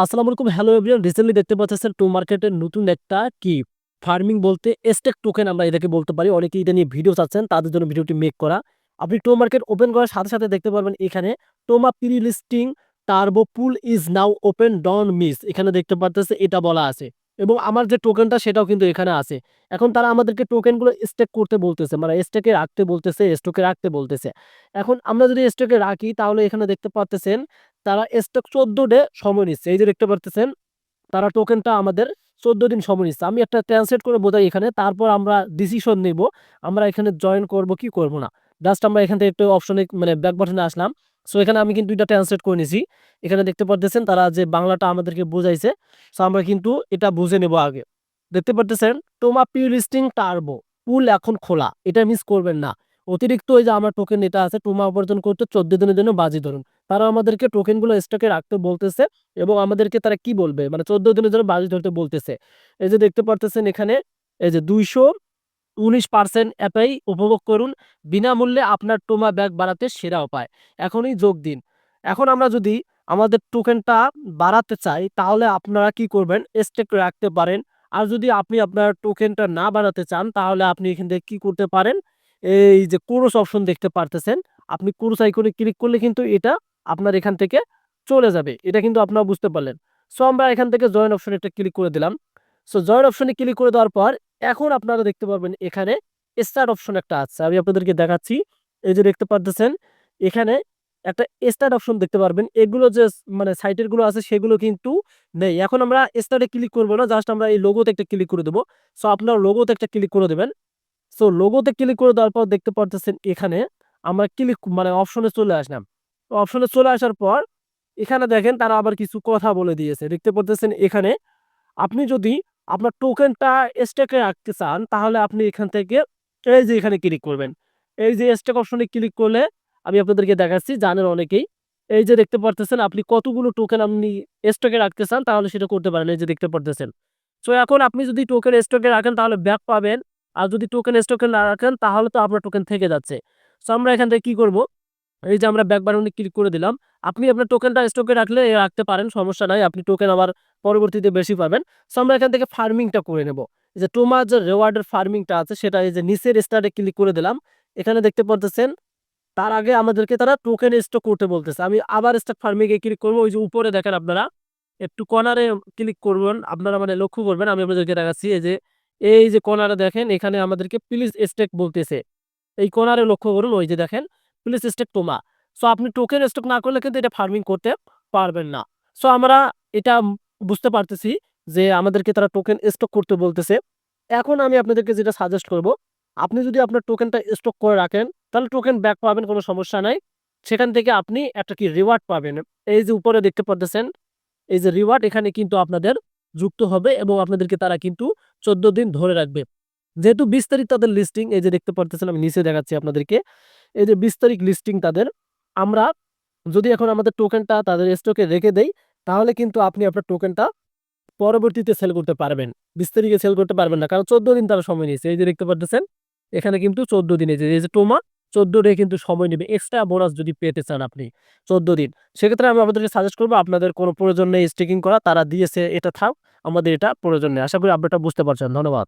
আসসালামু আলাইকুম। Hello everyone. Recently দেখতে পাচ্ছেন টু মার্কেটের নতুন একটা ফার্মিং বলতে স্টেক টোকেন আমরা এটাকে বলতে পারি। অনেকেই এটা নিয়ে ভিডিও চাচ্ছেন, তাদের জন্য ভিডিওটি মেক করা। আপনি টো মার্কেট ওপেন করার সাথে সাথে দেখতে পারবেন এখানে টোমা pre listing turbo pool is now open don't miss, এখানে দেখতে পারতেছে এটা বলা আছে। এবং আমার যে টোকেনটা সেটাও কিন্তু এখানে আছে। এখন তারা আমাদেরকে টোকেনগুলো স্টেক করতে বলতেছে, মানে স্টেকে রাখতে বলতেছে, স্টকে রাখতে বলতেছে। এখন আমরা যদি স্টকে রাখি তাহলে এখানে দেখতে পারতেছেন তারা স্টক 14 ডে সময় নিচ্ছে। এই যে দেখতে পারতেছেন তারা টোকেনটা আমাদের 14 দিন সময় নিচ্ছে। আমি একটা ট্রান্সলেট করে বোঝাই এখানে, তারপর আমরা ডিসিশন নিব আমরা এখানে জয়েন করব কি করব না। জাস্ট আমরা এখান থেকে একটু অপশনে মানে ব্যাক বাটনে আসলাম। সো এখানে আমি কিন্তু এটা ট্রান্সলেট করে নিছি। এখানে দেখতে পারতেছেন তারা যে বাংলাটা আমাদেরকে বোঝাইছে, সো আমরা কিন্তু এটা বুঝে নেব আগে। দেখতে পারতেছেন টোমা প্রি লিস্টিং টার্বো পুল এখন খোলা, এটা মিস করবেন না। অতিরিক্ত ওই যে আমার টোকেন এটা আছে টোমা অর্জন করতে 14 দিনের জন্য বাজি ধরুন। তারা আমাদেরকে টোকেনগুলো স্টকে রাখতে বলতেছে এবং আমাদেরকে তারা কি বলবে মানে 14 দিনের জন্য বাজি ধরতে বলতেছে। এই যে দেখতে পারতেছেন এখানে এই যে 219% অ্যাপাই উপভোগ করুন, বিনামূল্যে আপনার টোমা ব্যাগ বাড়াতে সেরা উপায়, এখনই যোগ দিন। এখন আমরা যদি আমাদের টোকেনটা বাড়াতে চাই তাহলে আপনারা কি করবেন, স্টেক রাখতে পারেন। আর যদি আপনি আপনার টোকেনটা না বাড়াতে চান তাহলে আপনি এখান থেকে কি করতে পারেন, এই যে ক্রস অপশন দেখতে পারতেছেন, আপনি ক্রস আইকনে ক্লিক করলে কিন্তু এটা আপনার এখান থেকে চলে যাবে। এটা কিন্তু আপনারা বুঝতে পারলেন। সো আমরা এখান থেকে জয়েন অপশনে একটা ক্লিক করে দিলাম। সো জয়েন অপশনে ক্লিক করে দেওয়ার পর এখন আপনারা দেখতে পারবেন এখানে স্টার্ট অপশন একটা আছে, আমি আপনাদেরকে দেখাচ্ছি। এই যে দেখতে পারতেছেন এখানে একটা স্টার্ট অপশন দেখতে পারবেন। এগুলো যে মানে সাইটের গুলো আছে সেগুলো কিন্তু নেই। এখন আমরা স্টার্টে ক্লিক করবো না, জাস্ট আমরা এই লোগোতে একটা ক্লিক করে দেবো। সো আপনারা লোগোতে একটা ক্লিক করে দেবেন। সো লোগোতে ক্লিক করে দেওয়ার পর দেখতে পারতেছেন এখানে আমরা ক্লিক মানে অপশনে চলে আসলাম। অপশনে চলে আসার পর এখানে দেখেন তারা আবার কিছু কথা বলে দিয়েছে। দেখতে পারতেছেন এখানে আপনি যদি আপনার টোকেনটা স্টেকে রাখতে চান তাহলে আপনি এখান থেকে এই যে এখানে ক্লিক করবেন। এই যে স্টেক অপশনে ক্লিক করলে আমি আপনাদেরকে দেখাচ্ছি, জানেন অনেকেই। এই যে দেখতে পারতেছেন আপনি কতগুলো টোকেন আপনি স্টকে রাখতে চান তাহলে সেটা করতে পারেন। এই যে দেখতে পারতেছেন। সো এখন আপনি যদি টোকেন স্টকে রাখেন তাহলে ব্যাক পাবেন। আর যদি টোকেন স্টকে না রাখেন তাহলে তো আপনার টোকেন থেকে যাচ্ছে। সো আমরা এখান থেকে কি করব, এই যে আমরা ব্যাক বাটনে ক্লিক করে দিলাম। আপনি আপনার টোকেনটা স্টকে রাখলে রাখতে পারেন, সমস্যা নাই। আপনি টোকেন আবার পরবর্তীতে বেশি পাবেন। সো আমরা এখান থেকে ফার্মিংটা করে নেব। এই যে টোমার যে রিওয়ার্ডের ফার্মিংটা আছে সেটা এই যে নিচের স্টারে ক্লিক করে দিলাম। এখানে দেখতে পারতেছেন তার আগে আমাদেরকে তারা টোকেন স্টক করতে বলতেছে। আমি আবার স্টক ফার্মিং এ ক্লিক করব। ওই যে উপরে দেখেন আপনারা একটু কর্নারে ক্লিক করবেন, আপনারা মানে লক্ষ্য করবেন। আমি আপনাদেরকে দেখাচ্ছি এই যে কর্নারে দেখেন এখানে আমাদেরকে প্লিজ স্টেক বলতেছে। এই কর্নারে লক্ষ্য করুন, ওই যে দেখেন প্লিজ স্টেক টোমা। সো আপনি টোকেন স্টক না করলে কিন্তু এটা ফার্মিং করতে পারবেন না। সো আমরা এটা বুঝতে পারতেছি যে আমাদেরকে তারা টোকেন স্টক করতে বলতেছে। এখন আমি আপনাদেরকে যেটা সাজেস্ট করব, আপনি যদি আপনার টোকেনটা স্টক করে রাখেন তাহলে টোকেন ব্যাক পাবেন, কোনো সমস্যা নাই। সেখান থেকে আপনি একটা কি রিওয়ার্ড পাবেন। এই যে উপরে দেখতে পারতেছেন এই যে রিওয়ার্ড, এখানে কিন্তু আপনাদের যুক্ত হবে এবং আপনাদেরকে তারা কিন্তু 14 দিন ধরে রাখবে। যেহেতু 20 তারিখ তাদের লিস্টিং, এই যে দেখতে পারতেছেন আমি নিচে দেখাচ্ছি আপনাদেরকে। এই যে 20 তারিখ লিস্টিং তাদের, আমরা যদি এখন আমাদের টোকেনটা তাদের স্টকে রেখে দেই তাহলে কিন্তু আপনি আপনার টোকেনটা পরবর্তীতে সেল করতে পারবেন। 20 তারিখে সেল করতে পারবেন না, কারণ 14 দিন তারা সময় নিয়েছে। এই যে দেখতে পারতেছেন এখানে কিন্তু 14 দিন, এই যে টোমা 14 ডে কিন্তু সময় নেবে এক্সট্রা বোনাস যদি পেতে চান আপনি 14 দিন। সেক্ষেত্রে আমি আপনাদেরকে সাজেস্ট করবো আপনাদের কোনো প্রয়োজন নেই স্টিকিং করা, তারা দিয়েছে এটা থাক, আমাদের এটা প্রয়োজন নেই। আশা করি আপনি এটা বুঝতে পারছেন। ধন্যবাদ।